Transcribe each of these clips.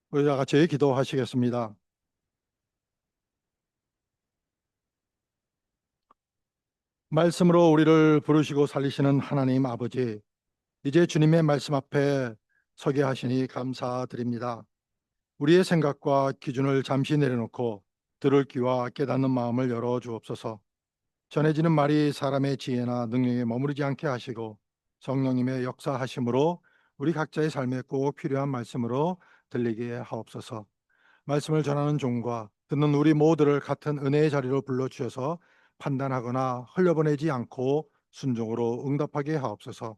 우리 다 같이 기도하시겠습니다. 말씀으로 우리를 부르시고 살리시는 하나님 아버지, 이제 주님의 말씀 앞에 서게 하시니 감사드립니다. 우리의 생각과 기준을 잠시 내려놓고 들을 귀와 깨닫는 마음을 열어 주옵소서. 전해지는 말이 사람의 지혜나 능력에 머무르지 않게 하시고 성령님의 역사하심으로 우리 각자의 삶에 꼭 필요한 말씀으로 들리게 하옵소서. 말씀을 전하는 종과 듣는 우리 모두를 같은 은혜의 자리로 불러주셔서 판단하거나 흘려보내지 않고 순종으로 응답하게 하옵소서.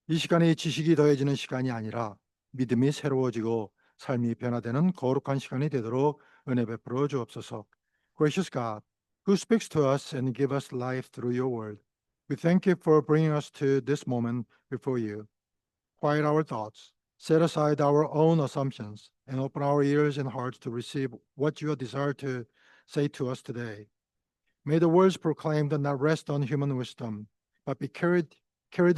이 시간이 지식이 더해지는 시간이 아니라 믿음이 새로워지고 삶이 변화되는 거룩한 시간이 되도록 은혜 베풀어 주옵소서. Gracious God, who speaks to us and give us life through your word, we thank you for bringing us to this moment before you. Quiet our thoughts, set aside our own assumptions, and open our ears and hearts to receive what you desire to say to us today. May the words proclaimed not rest on human wisdom, but be carried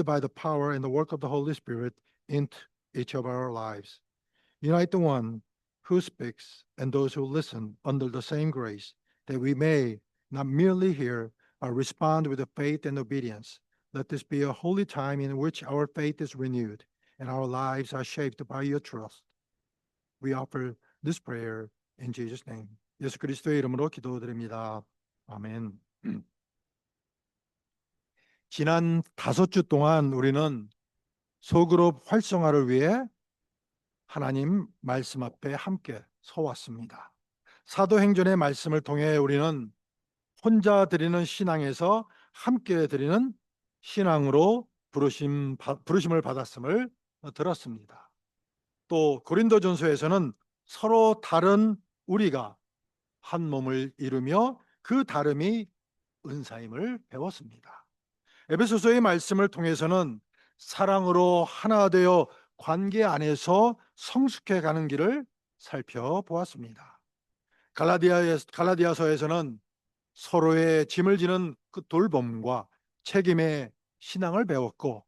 by the power and the work of the Holy Spirit into each of our lives. Unite the one who speaks and those who listen under the same grace, that we may not merely hear, but respond with faith and obedience. Let this be a holy time in which our faith is renewed and our lives are shaped by your trust. We offer this prayer in Jesus' name. 예수 그리스도의 이름으로 기도드립니다. 아멘. 지난 5주 동안 우리는 소그룹 활성화를 위해 하나님 말씀 앞에 함께 서왔습니다. 사도행전의 말씀을 통해 우리는 혼자 드리는 신앙에서 함께 드리는 신앙으로 부르심을 받았음을 들었습니다. 또 고린도전서에서는 서로 다른 우리가 한 몸을 이루며 그 다름이 은사임을 배웠습니다. 에베소서의 말씀을 통해서는 사랑으로 하나 되어 관계 안에서 성숙해 가는 길을 살펴보았습니다. 갈라디아서에서는 서로의 짐을 지는 그 돌봄과 책임의 신앙을 배웠고,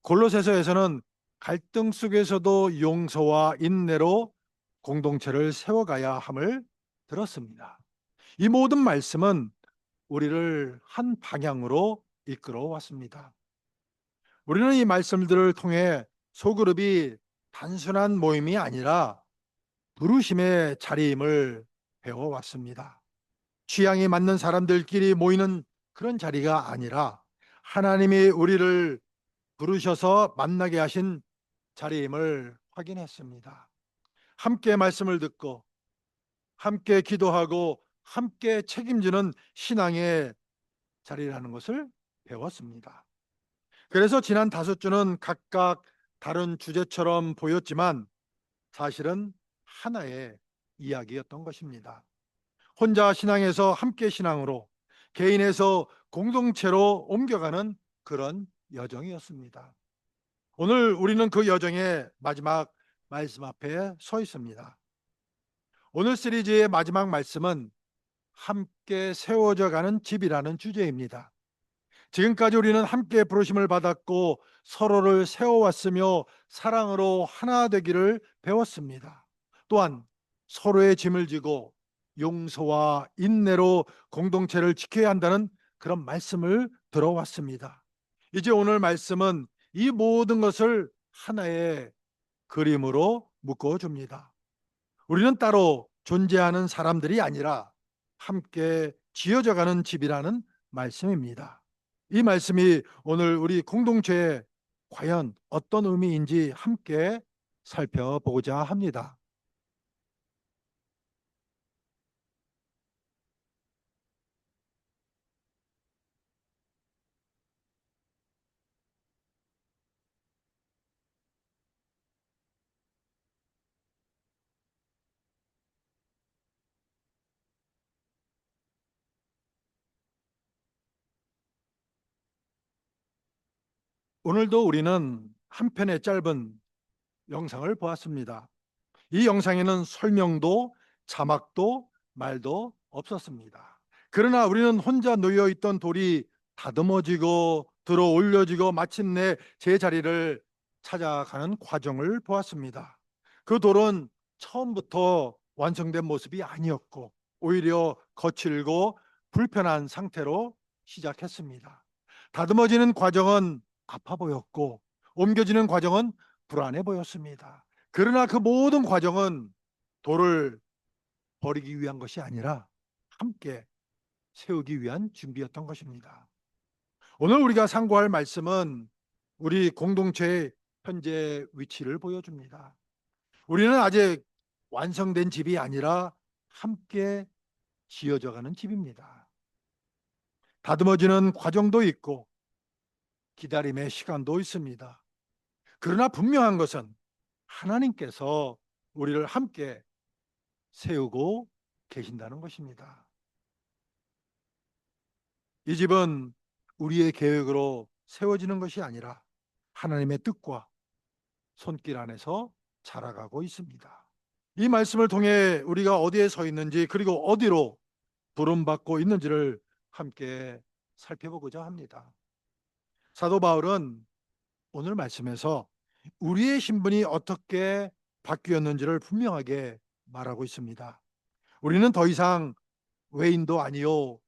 골로새서에서는 갈등 속에서도 용서와 인내로 공동체를 세워가야 함을 들었습니다. 이 모든 말씀은 우리를 한 방향으로 이끌어 왔습니다. 우리는 이 말씀들을 통해 소그룹이 단순한 모임이 아니라 부르심의 자리임을 배워왔습니다. 취향이 맞는 사람들끼리 모이는 그런 자리가 아니라 하나님이 우리를 부르셔서 만나게 하신 자리임을 확인했습니다. 함께 말씀을 듣고 함께 기도하고 함께 책임지는 신앙의 자리라는 것을 배웠습니다. 그래서 지난 5주는 각각 다른 주제처럼 보였지만 사실은 하나의 이야기였던 것입니다. 혼자 신앙에서 함께 신앙으로, 개인에서 공동체로 옮겨가는 그런 여정이었습니다. 오늘 우리는 그 여정의 마지막 말씀 앞에 서 있습니다. 오늘 시리즈의 마지막 말씀은 함께 세워져 가는 집이라는 주제입니다. 지금까지 우리는 함께 부르심을 받았고 서로를 세워왔으며 사랑으로 하나 되기를 배웠습니다. 또한 서로의 짐을 지고 용서와 인내로 공동체를 지켜야 한다는 그런 말씀을 들어왔습니다. 이제 오늘 말씀은 이 모든 것을 하나의 그림으로 묶어줍니다. 우리는 따로 존재하는 사람들이 아니라 함께 지어져가는 집이라는 말씀입니다. 이 말씀이 오늘 우리 공동체에 과연 어떤 의미인지 함께 살펴보고자 합니다. 오늘도 우리는 한 편의 짧은 영상을 보았습니다. 이 영상에는 설명도 자막도 말도 없었습니다. 그러나 우리는 혼자 놓여 있던 돌이 다듬어지고 들어 올려지고 마침내 제자리를 찾아가는 과정을 보았습니다. 그 돌은 처음부터 완성된 모습이 아니었고 오히려 거칠고 불편한 상태로 시작했습니다. 다듬어지는 과정은 아파 보였고 옮겨지는 과정은 불안해 보였습니다. 그러나 그 모든 과정은 돌을 버리기 위한 것이 아니라 함께 세우기 위한 준비였던 것입니다. 오늘 우리가 상고할 말씀은 우리 공동체의 현재 위치를 보여줍니다. 우리는 아직 완성된 집이 아니라 함께 지어져 가는 집입니다. 다듬어지는 과정도 있고 기다림의 시간도 있습니다. 그러나 분명한 것은 하나님께서 우리를 함께 세우고 계신다는 것입니다. 이 집은 우리의 계획으로 세워지는 것이 아니라 하나님의 뜻과 손길 안에서 자라가고 있습니다. 이 말씀을 통해 우리가 어디에 서 있는지 그리고 어디로 부름받고 있는지를 함께 살펴보고자 합니다. 사도 바울은 오늘 말씀에서 우리의 신분이 어떻게 바뀌었는지를 분명하게 말하고 있습니다. 우리는 더 이상 외인도 아니요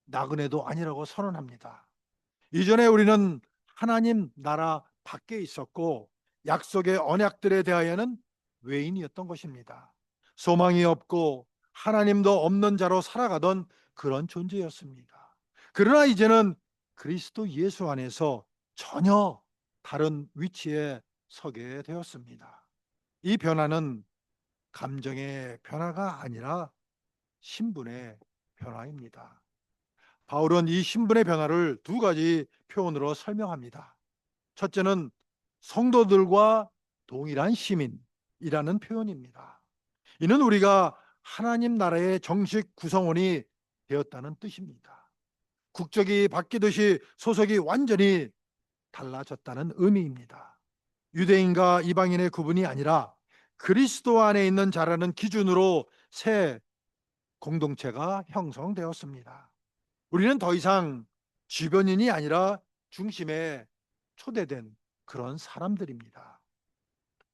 나그네도 아니라고 선언합니다. 이전에 우리는 하나님 나라 밖에 있었고 약속의 언약들에 대하여는 외인이었던 것입니다. 소망이 없고 하나님도 없는 자로 살아가던 그런 존재였습니다. 그러나 이제는 그리스도 예수 안에서 전혀 다른 위치에 서게 되었습니다. 이 변화는 감정의 변화가 아니라 신분의 변화입니다. 바울은 이 신분의 변화를 두 가지 표현으로 설명합니다. 첫째는 성도들과 동일한 시민이라는 표현입니다. 이는 우리가 하나님 나라의 정식 구성원이 되었다는 뜻입니다. 국적이 바뀌듯이 소속이 완전히 달라졌다는 의미입니다. 유대인과 이방인의 구분이 아니라 그리스도 안에 있는 자라는 기준으로 새 공동체가 형성되었습니다. 우리는 더 이상 주변인이 아니라 중심에 초대된 그런 사람들입니다.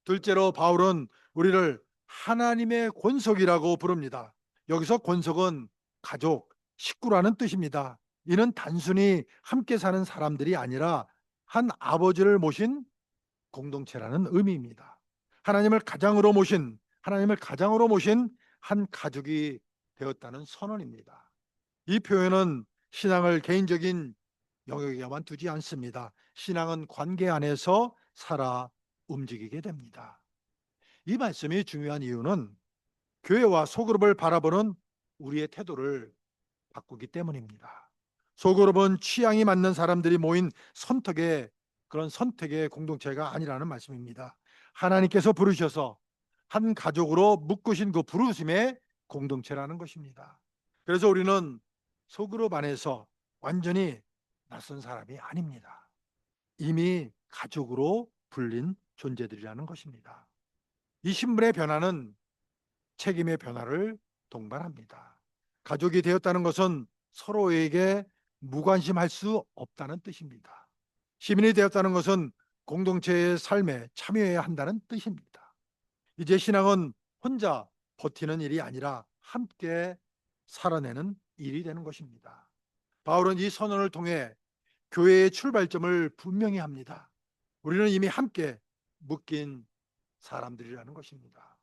둘째로 바울은 우리를 하나님의 권속이라고 부릅니다. 여기서 권속은 가족, 식구라는 뜻입니다. 이는 단순히 함께 사는 사람들이 아니라 한 아버지를 모신 공동체라는 의미입니다. 하나님을 가장으로 모신 한 가족이 되었다는 선언입니다. 이 표현은 신앙을 개인적인 영역에만 두지 않습니다. 신앙은 관계 안에서 살아 움직이게 됩니다. 이 말씀이 중요한 이유는 교회와 소그룹을 바라보는 우리의 태도를 바꾸기 때문입니다. 소그룹은 취향이 맞는 사람들이 모인 그런 선택의 공동체가 아니라는 말씀입니다. 하나님께서 부르셔서 한 가족으로 묶으신 그 부르심의 공동체라는 것입니다. 그래서 우리는 소그룹 안에서 완전히 낯선 사람이 아닙니다. 이미 가족으로 불린 존재들이라는 것입니다. 이 신분의 변화는 책임의 변화를 동반합니다. 가족이 되었다는 것은 서로에게 무관심할 수 없다는 뜻입니다. 시민이 되었다는 것은 공동체의 삶에 참여해야 한다는 뜻입니다. 이제 신앙은 혼자 버티는 일이 아니라 함께 살아내는 일이 되는 것입니다. 바울은 이 선언을 통해 교회의 출발점을 분명히 합니다. 우리는 이미 함께 묶인 사람들이라는 것입니다.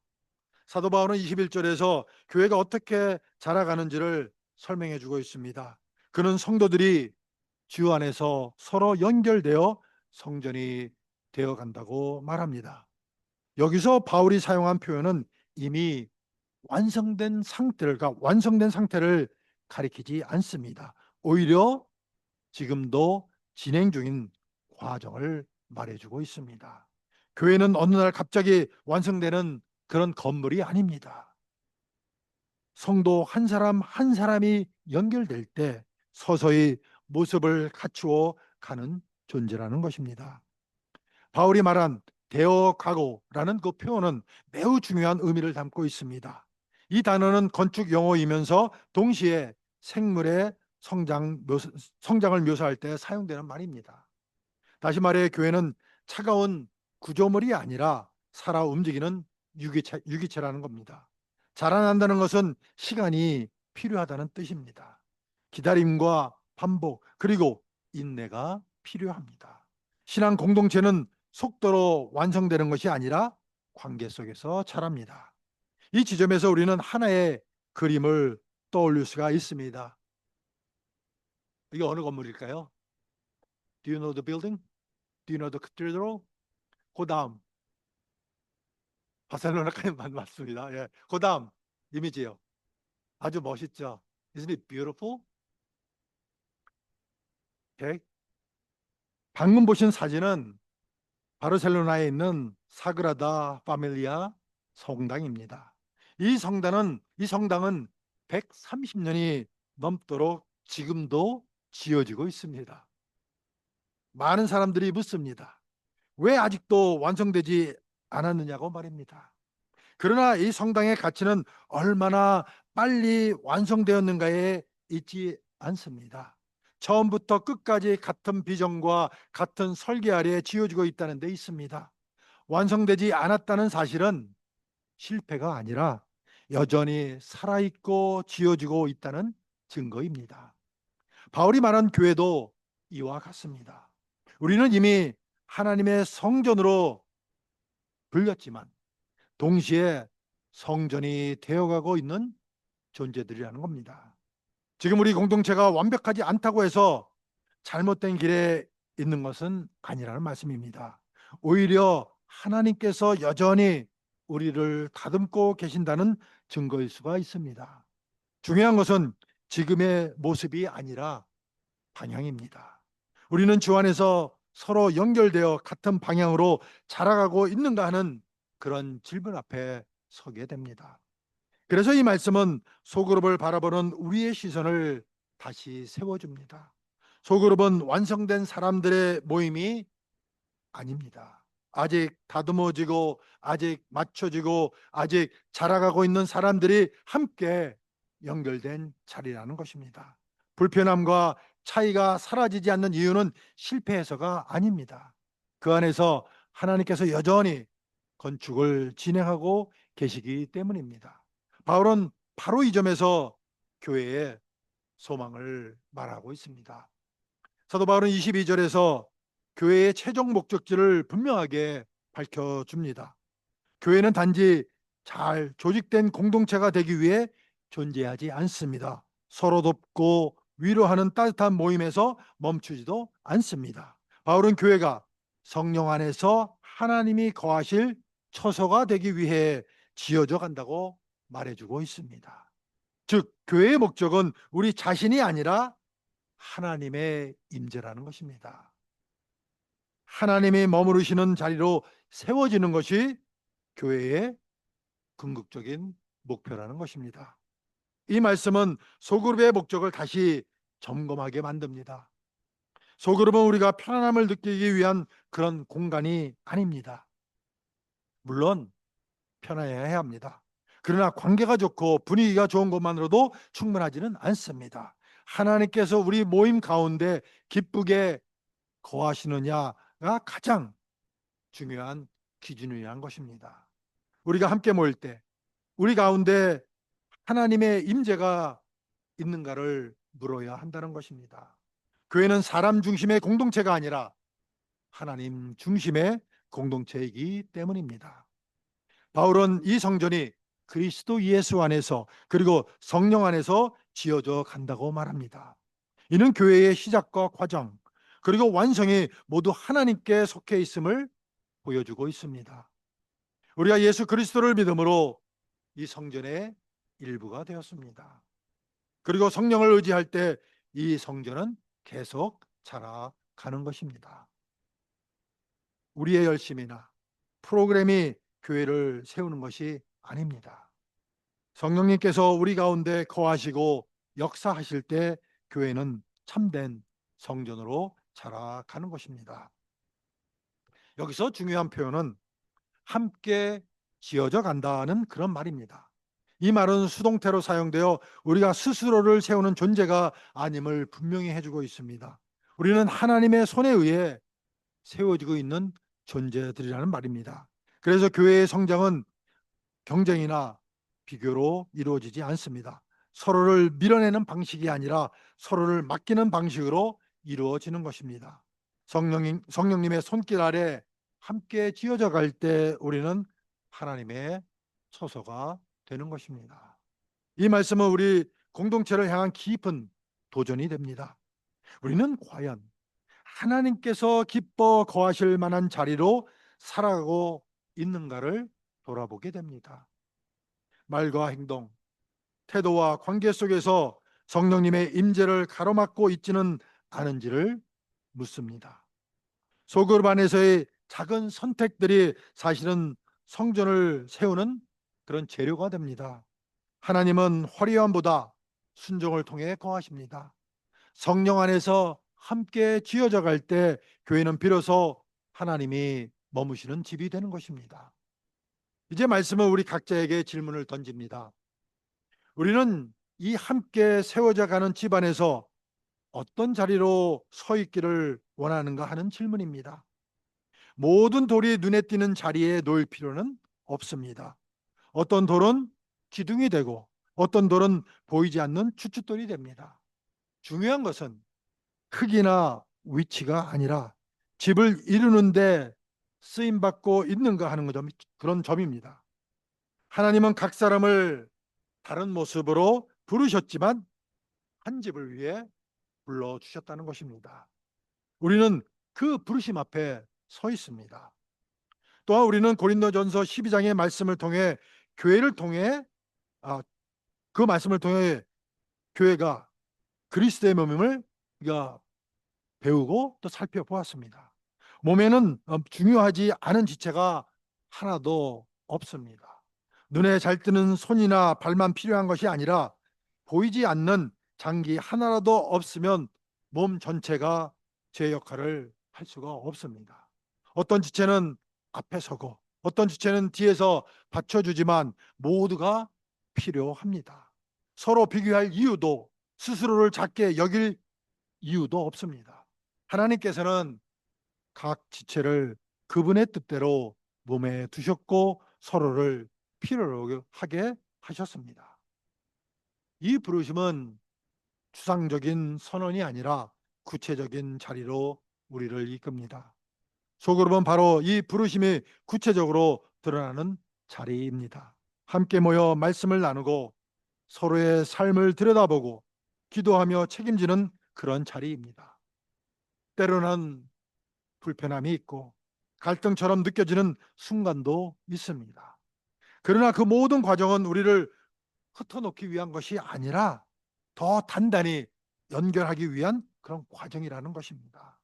사도 바울은 21절에서 교회가 어떻게 자라가는지를 설명해 주고 있습니다. 그는 성도들이 주 안에서 서로 연결되어 성전이 되어 간다고 말합니다. 여기서 바울이 사용한 표현은 이미 완성된 상태를 가리키지 않습니다. 오히려 지금도 진행 중인 과정을 말해주고 있습니다. 교회는 어느 날 갑자기 완성되는 그런 건물이 아닙니다. 성도 한 사람 한 사람이 연결될 때 서서히 모습을 갖추어 가는 존재라는 것입니다. 바울이 말한 되어가고라는 그 표현은 매우 중요한 의미를 담고 있습니다. 이 단어는 건축 용어이면서 동시에 생물의 성장을 묘사할 때 사용되는 말입니다. 다시 말해 교회는 차가운 구조물이 아니라 살아 움직이는 유기체라는 겁니다. 자라난다는 것은 시간이 필요하다는 뜻입니다. 기다림과 반복, 그리고 인내가 필요합니다. 신앙 공동체는 속도로 완성되는 것이 아니라 관계 속에서 자랍니다. 이 지점에서 우리는 하나의 그림을 떠올릴 수가 있습니다. 이게 어느 건물일까요? Do you know the building? Do you know the cathedral? 그 다음 바셀로나까지 맞습니다. 예. 그 다음 이미지요. 아주 멋있죠. Isn't it beautiful? Okay. 방금 보신 사진은 바르셀로나에 있는 사그라다 파밀리아 성당입니다. 이 성당은 130년이 넘도록 지금도 지어지고 있습니다. 많은 사람들이 묻습니다. 왜 아직도 완성되지 않았느냐고 말입니다. 그러나 이 성당의 가치는 얼마나 빨리 완성되었는가에 있지 않습니다. 처음부터 끝까지 같은 비전과 같은 설계 아래 지어지고 있다는 데 있습니다. 완성되지 않았다는 사실은 실패가 아니라 여전히 살아있고 지어지고 있다는 증거입니다. 바울이 말한 교회도 이와 같습니다. 우리는 이미 하나님의 성전으로 불렸지만 동시에 성전이 되어가고 있는 존재들이라는 겁니다. 지금 우리 공동체가 완벽하지 않다고 해서 잘못된 길에 있는 것은 아니라는 말씀입니다. 오히려 하나님께서 여전히 우리를 다듬고 계신다는 증거일 수가 있습니다. 중요한 것은 지금의 모습이 아니라 방향입니다. 우리는 주 안에서 서로 연결되어 같은 방향으로 자라가고 있는가 하는 그런 질문 앞에 서게 됩니다. 그래서 이 말씀은 소그룹을 바라보는 우리의 시선을 다시 세워줍니다. 소그룹은 완성된 사람들의 모임이 아닙니다. 아직 다듬어지고 아직 맞춰지고 아직 자라가고 있는 사람들이 함께 연결된 자리라는 것입니다. 불편함과 차이가 사라지지 않는 이유는 실패해서가 아닙니다. 그 안에서 하나님께서 여전히 건축을 진행하고 계시기 때문입니다. 바울은 바로 이 점에서 교회의 소망을 말하고 있습니다. 사도 바울은 22절에서 교회의 최종 목적지를 분명하게 밝혀줍니다. 교회는 단지 잘 조직된 공동체가 되기 위해 존재하지 않습니다. 서로 돕고 위로하는 따뜻한 모임에서 멈추지도 않습니다. 바울은 교회가 성령 안에서 하나님이 거하실 처소가 되기 위해 지어져 간다고 말해주고 있습니다. 즉 교회의 목적은 우리 자신이 아니라 하나님의 임재라는 것입니다. 하나님이 머무르시는 자리로 세워지는 것이 교회의 궁극적인 목표라는 것입니다. 이 말씀은 소그룹의 목적을 다시 점검하게 만듭니다. 소그룹은 우리가 편안함을 느끼기 위한 그런 공간이 아닙니다. 물론 편안해야 합니다. 그러나 관계가 좋고 분위기가 좋은 것만으로도 충분하지는 않습니다. 하나님께서 우리 모임 가운데 기쁘게 거하시느냐가 가장 중요한 기준이란 것입니다. 우리가 함께 모일 때 우리 가운데 하나님의 임재가 있는가를 물어야 한다는 것입니다. 교회는 사람 중심의 공동체가 아니라 하나님 중심의 공동체이기 때문입니다. 바울은 이 성전이 그리스도 예수 안에서 그리고 성령 안에서 지어져 간다고 말합니다. 이는 교회의 시작과 과정 그리고 완성이 모두 하나님께 속해 있음을 보여주고 있습니다. 우리가 예수 그리스도를 믿음으로 이 성전의 일부가 되었습니다. 그리고 성령을 의지할 때 이 성전은 계속 자라가는 것입니다. 우리의 열심이나 프로그램이 교회를 세우는 것이 아닙니다. 성령님께서 우리 가운데 거하시고 역사하실 때 교회는 참된 성전으로 자라가는 것입니다. 여기서 중요한 표현은 함께 지어져 간다는 그런 말입니다. 이 말은 수동태로 사용되어 우리가 스스로를 세우는 존재가 아님을 분명히 해주고 있습니다. 우리는 하나님의 손에 의해 세워지고 있는 존재들이라는 말입니다. 그래서 교회의 성장은 경쟁이나 비교로 이루어지지 않습니다. 서로를 밀어내는 방식이 아니라 서로를 맡기는 방식으로 이루어지는 것입니다. 성령님의 손길 아래 함께 지어져 갈 때 우리는 하나님의 처소가 되는 것입니다. 이 말씀은 우리 공동체를 향한 깊은 도전이 됩니다. 우리는 과연 하나님께서 기뻐 거하실 만한 자리로 살아가고 있는가를 돌아보게 됩니다. 말과 행동, 태도와 관계 속에서 성령님의 임재를 가로막고 있지는 않은지를 묻습니다. 소그룹 안에서의 작은 선택들이 사실은 성전을 세우는 그런 재료가 됩니다. 하나님은 화려함보다 순종을 통해 거하십니다. 성령 안에서 함께 지어져 갈 때 교회는 비로소 하나님이 머무시는 집이 되는 것입니다. 이제 말씀은 우리 각자에게 질문을 던집니다. 우리는 이 함께 세워져 가는 집안에서 어떤 자리로 서 있기를 원하는가 하는 질문입니다. 모든 돌이 눈에 띄는 자리에 놓일 필요는 없습니다. 어떤 돌은 기둥이 되고 어떤 돌은 보이지 않는 추춧돌이 됩니다. 중요한 것은 크기나 위치가 아니라 집을 이루는데 쓰임받고 있는가 하는 그런 점입니다. 하나님은 각 사람을 다른 모습으로 부르셨지만 한 집을 위해 불러주셨다는 것입니다. 우리는 그 부르심 앞에 서 있습니다. 또한 우리는 고린도전서 12장의 말씀을 통해 교회를 통해 그 말씀을 통해 교회가 그리스도의 몸임을 우리가 배우고 또 살펴보았습니다. 몸에는 중요하지 않은 지체가 하나도 없습니다. 눈에 잘 뜨는 손이나 발만 필요한 것이 아니라 보이지 않는 장기 하나라도 없으면 몸 전체가 제 역할을 할 수가 없습니다. 어떤 지체는 앞에 서고 어떤 지체는 뒤에서 받쳐주지만 모두가 필요합니다. 서로 비교할 이유도 스스로를 작게 여길 이유도 없습니다. 하나님께서는 각 지체를 그분의 뜻대로 몸에 두셨고 서로를 필요로 하게 하셨습니다. 이 부르심은 추상적인 선언이 아니라 구체적인 자리로 우리를 이끕니다. 소그룹은 바로 이 부르심이 구체적으로 드러나는 자리입니다. 함께 모여 말씀을 나누고 서로의 삶을 들여다보고 기도하며 책임지는 그런 자리입니다. 때로는 불편함이 있고 갈등처럼 느껴지는 순간도 있습니다. 그러나 그 모든 과정은 우리를 흩어놓기 위한 것이 아니라 더 단단히 연결하기 위한 그런 과정이라는 것입니다.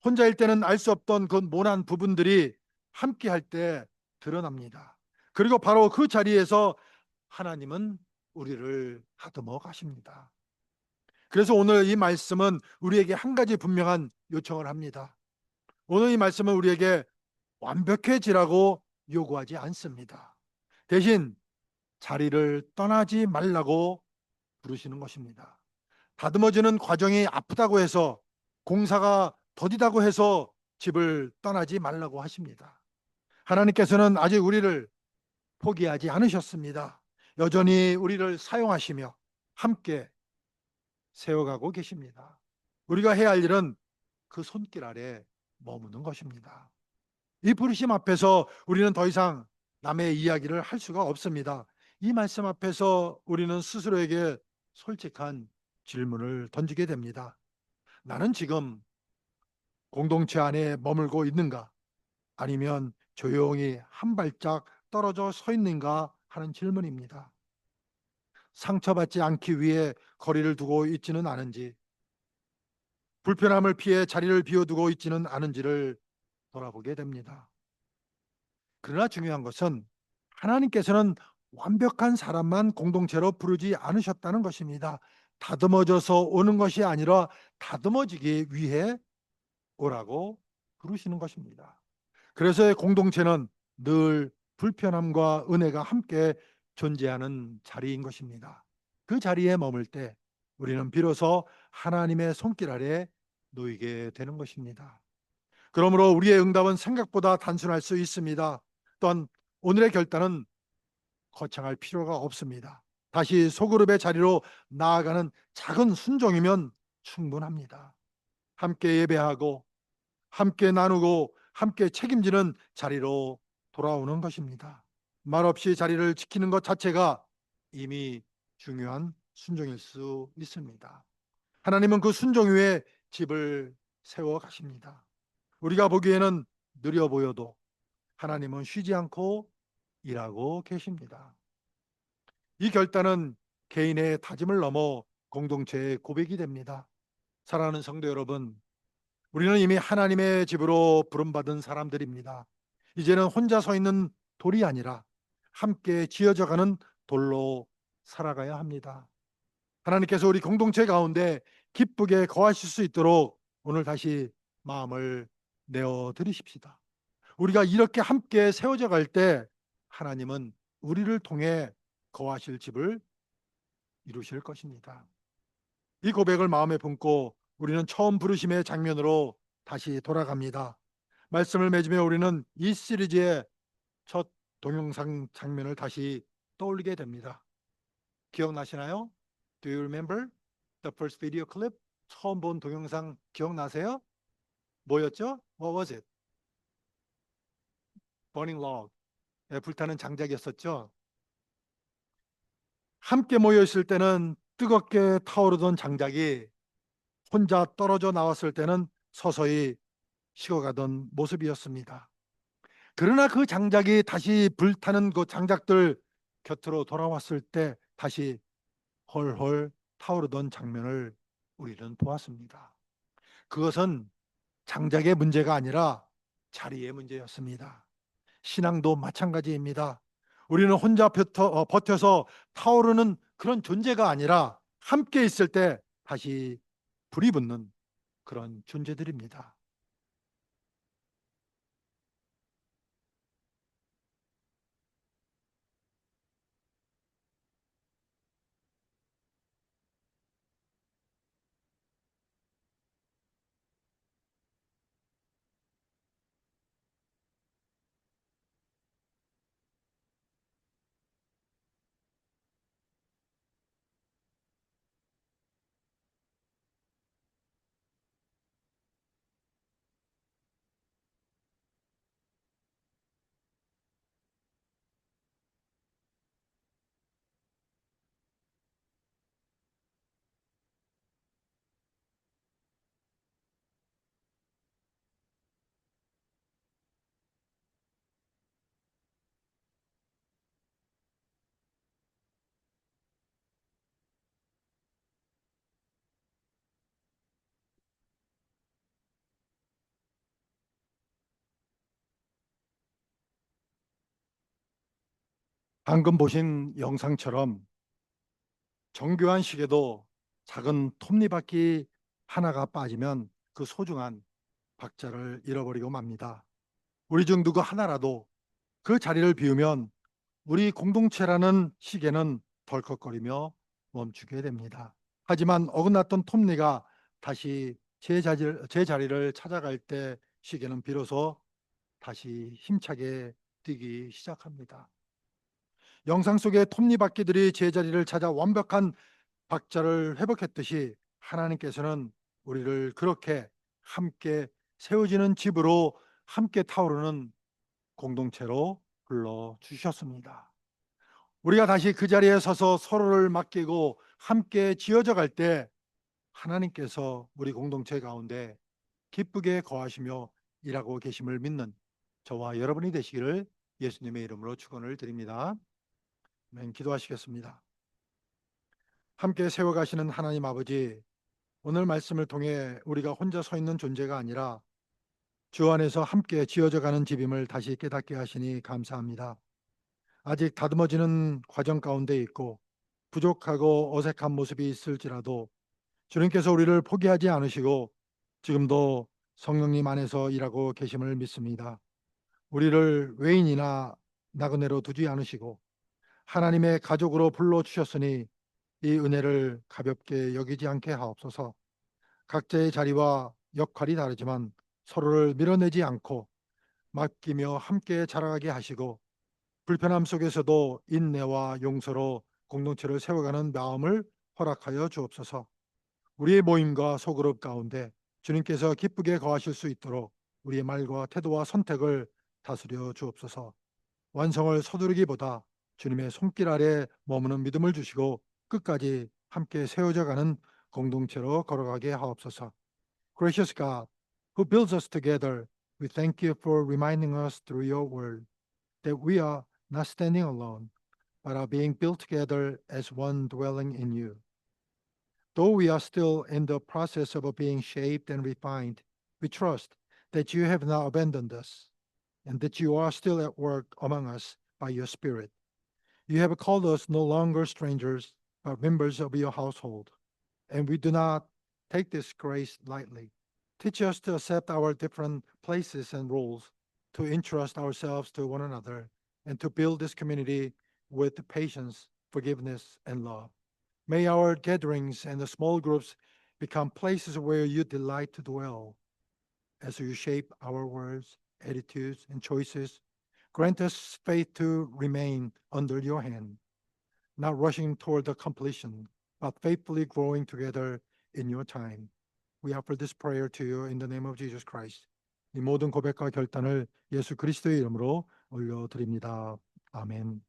혼자일 때는 알 수 없던 그 모난 부분들이 함께 할 때 드러납니다. 그리고 바로 그 자리에서 하나님은 우리를 다듬어 가십니다. 그래서 오늘 이 말씀은 우리에게 한 가지 분명한 요청을 합니다. 오늘 이 말씀은 우리에게 완벽해지라고 요구하지 않습니다. 대신 자리를 떠나지 말라고 부르시는 것입니다. 다듬어지는 과정이 아프다고 해서 공사가 더디다고 해서 집을 떠나지 말라고 하십니다. 하나님께서는 아직 우리를 포기하지 않으셨습니다. 여전히 우리를 사용하시며 함께 세워가고 계십니다. 우리가 해야 할 일은 그 손길 아래 머무는 것입니다. 이 부르심 앞에서 우리는 더 이상 남의 이야기를 할 수가 없습니다. 이 말씀 앞에서 우리는 스스로에게 솔직한 질문을 던지게 됩니다. 나는 지금 공동체 안에 머물고 있는가? 아니면 조용히 한 발짝 떨어져 서 있는가 하는 질문입니다. 상처받지 않기 위해 거리를 두고 있지는 않은지, 불편함을 피해 자리를 비워두고 있지는 않은지를 돌아보게 됩니다. 그러나 중요한 것은 하나님께서는 완벽한 사람만 공동체로 부르지 않으셨다는 것입니다. 다듬어져서 오는 것이 아니라 다듬어지기 위해 오라고 부르시는 것입니다. 그래서 공동체는 늘 불편함과 은혜가 함께 존재하는 자리인 것입니다. 그 자리에 머물 때 우리는 비로소 하나님의 손길 아래 놓이게 되는 것입니다. 그러므로 우리의 응답은 생각보다 단순할 수 있습니다. 또한 오늘의 결단은 거창할 필요가 없습니다. 다시 소그룹의 자리로 나아가는 작은 순종이면 충분합니다. 함께 예배하고 함께 나누고 함께 책임지는 자리로 돌아오는 것입니다. 말없이 자리를 지키는 것 자체가 이미 중요한 순종일 수 있습니다. 하나님은 그 순종 위에 집을 세워 가십니다. 우리가 보기에는 느려 보여도 하나님은 쉬지 않고 일하고 계십니다. 이 결단은 개인의 다짐을 넘어 공동체의 고백이 됩니다. 사랑하는 성도 여러분, 우리는 이미 하나님의 집으로 부름받은 사람들입니다. 이제는 혼자 서 있는 돌이 아니라 함께 지어져 가는 돌로 살아가야 합니다. 하나님께서 우리 공동체 가운데 기쁘게 거하실 수 있도록 오늘 다시 마음을 내어 드리십시다. 우리가 이렇게 함께 세워져 갈 때 하나님은 우리를 통해 거하실 집을 이루실 것입니다. 이 고백을 마음에 품고 우리는 처음 부르심의 장면으로 다시 돌아갑니다. 말씀을 맺으며 우리는 이 시리즈의 첫 동영상 장면을 다시 떠올리게 됩니다. 기억나시나요? Do you remember the first video clip? 처음 본 동영상 기억나세요? 뭐였죠? What was it? Burning log. 불타는 장작이었었죠. 함께 모여 있을 때는 뜨겁게 타오르던 장작이 혼자 떨어져 나왔을 때는 서서히 식어가던 모습이었습니다. 그러나 그 장작이 다시 불타는 그 장작들 곁으로 돌아왔을 때 다시 헐헐 타오르던 장면을 우리는 보았습니다. 그것은 장작의 문제가 아니라 자리의 문제였습니다. 신앙도 마찬가지입니다. 우리는 혼자 버텨서 타오르는 그런 존재가 아니라 함께 있을 때 다시 불이 붙는 그런 존재들입니다. 방금 보신 영상처럼 정교한 시계도 작은 톱니바퀴 하나가 빠지면 그 소중한 박자를 잃어버리고 맙니다. 우리 중 누구 하나라도 그 자리를 비우면 우리 공동체라는 시계는 덜컥거리며 멈추게 됩니다. 하지만 어긋났던 톱니가 다시 제 자리를 찾아갈 때 시계는 비로소 다시 힘차게 뛰기 시작합니다. 영상 속의 톱니바퀴들이 제자리를 찾아 완벽한 박자를 회복했듯이 하나님께서는 우리를 그렇게 함께 세워지는 집으로 함께 타오르는 공동체로 불러주셨습니다. 우리가 다시 그 자리에 서서 서로를 맡기고 함께 지어져 갈 때 하나님께서 우리 공동체 가운데 기쁘게 거하시며 일하고 계심을 믿는 저와 여러분이 되시기를 예수님의 이름으로 축원을 드립니다. 기도하시겠습니다. 함께 세워가시는 하나님 아버지, 오늘 말씀을 통해 우리가 혼자 서 있는 존재가 아니라 주 안에서 함께 지어져 가는 집임을 다시 깨닫게 하시니 감사합니다. 아직 다듬어지는 과정 가운데 있고 부족하고 어색한 모습이 있을지라도 주님께서 우리를 포기하지 않으시고 지금도 성령님 안에서 일하고 계심을 믿습니다. 우리를 외인이나 나그네로 두지 않으시고 하나님의 가족으로 불러주셨으니 이 은혜를 가볍게 여기지 않게 하옵소서. 각자의 자리와 역할이 다르지만 서로를 밀어내지 않고 맡기며 함께 자라가게 하시고 불편함 속에서도 인내와 용서로 공동체를 세워가는 마음을 허락하여 주옵소서. 우리의 모임과 소그룹 가운데 주님께서 기쁘게 거하실 수 있도록 우리의 말과 태도와 선택을 다스려 주옵소서. 완성을 서두르기보다 주님의 손길 아래 머무는 믿음을 주시고 끝까지 함께 세워져 가는 공동체로 걸어가게 하옵소서. Gracious God, who builds us together, we thank you for reminding us through your word that we are not standing alone, but are being built together as one dwelling in you. Though we are still in the process of being shaped and refined, we trust that you have not abandoned us and that you are still at work among us by your Spirit. You have called us no longer strangers, but members of your household, and we do not take this grace lightly. Teach us to accept our different places and roles, to entrust ourselves to one another, and to build this community with patience, forgiveness, and love. May our gatherings and the small groups become places where you delight to dwell. As you shape our words, attitudes, and choices, grant us faith to remain under your hand, not rushing toward the completion, but faithfully growing together in your time. We offer this prayer to you in the name of Jesus Christ. 이 모든 고백과 결단을 예수 그리스도의 이름으로 올려드립니다. 아멘.